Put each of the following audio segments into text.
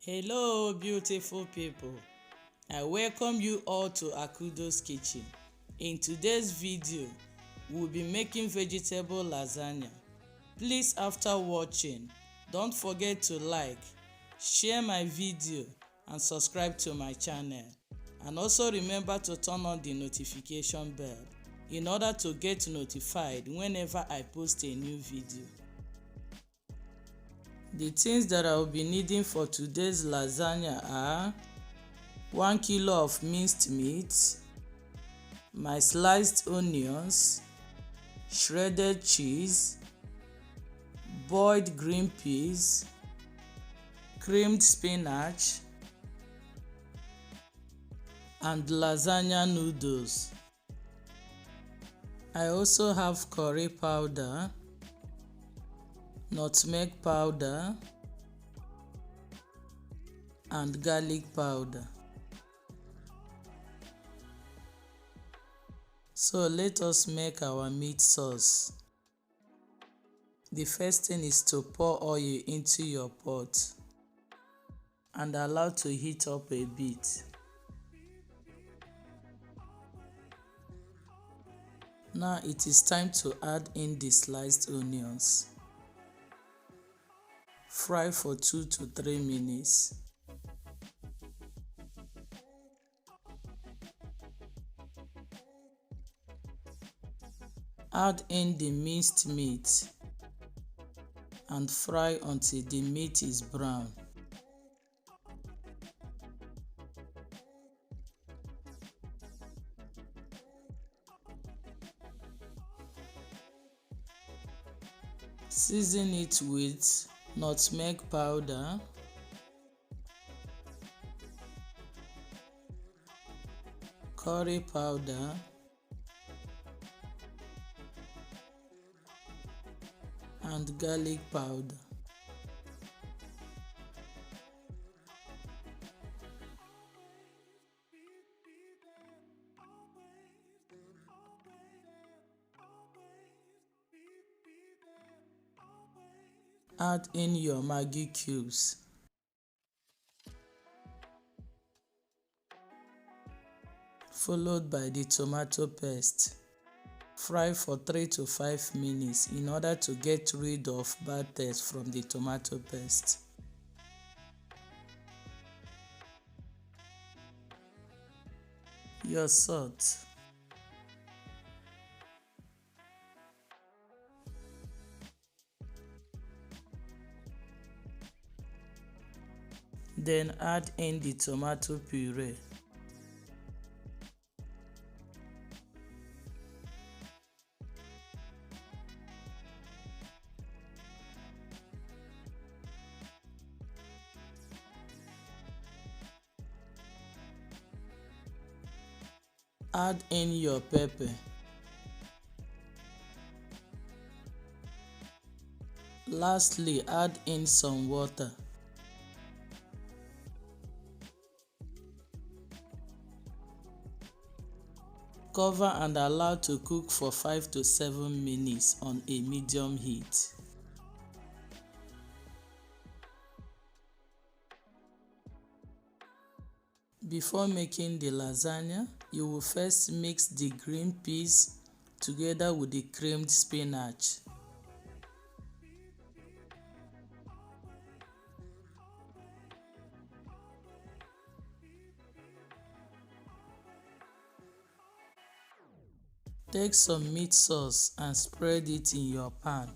Hello, beautiful people. I welcome you all to Akudo's kitchen. In today's video, we'll be making vegetable lasagna. Please, after watching, don't forget to like, share my video, and subscribe to my channel. And also remember to turn on the notification bell in order to get notified whenever I post a new video. The things that I will be needing for today's lasagna are 1 kilo of minced meat, my sliced onions, shredded cheese, boiled green peas, creamed spinach, and lasagna noodles. I also have curry powder, nutmeg powder, and garlic powder. So let us make our meat sauce. The first thing is to pour oil into your pot and allow to heat up a bit. Now it is time to add in the sliced onions. Fry for 2 to 3 minutes. Add in the minced meat and fry until the meat is brown. Season it with nutmeg powder, curry powder, and garlic powder. Add in your Maggi cubes. Followed by the tomato paste. Fry for 3 to 5 minutes in order to get rid of bad taste from the tomato paste. Your salt. Then add in the tomato puree. Add in your pepper. Lastly, add in some water. Cover and allow to cook for 5 to 7 minutes on a medium heat. Before making the lasagna, you will first mix the green peas together with the creamed spinach. Take some meat sauce and spread it in your pan.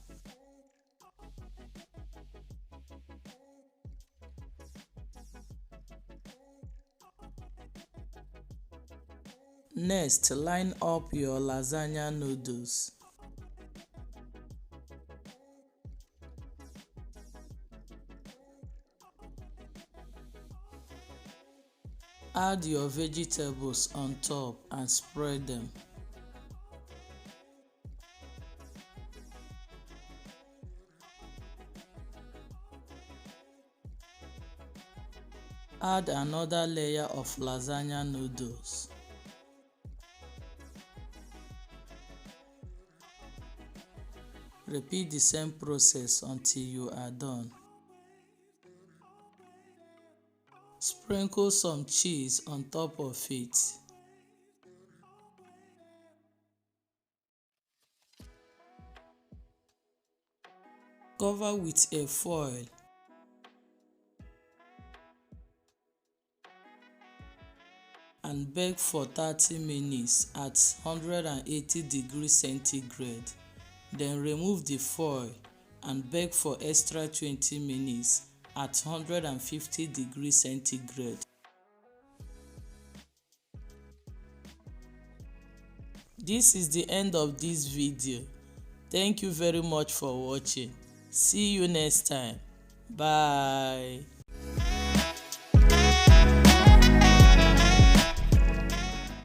Next, line up your lasagna noodles. Add your vegetables on top and spread them. Add another layer of lasagna noodles. Repeat the same process until you are done. Sprinkle some cheese on top of it. Cover with a foil. And bake for 30 minutes at 180 degrees centigrade. Then remove the foil and bake for extra 20 minutes at 150 degrees centigrade. This is the end of this video. Thank you very much for watching. See you next time. Bye.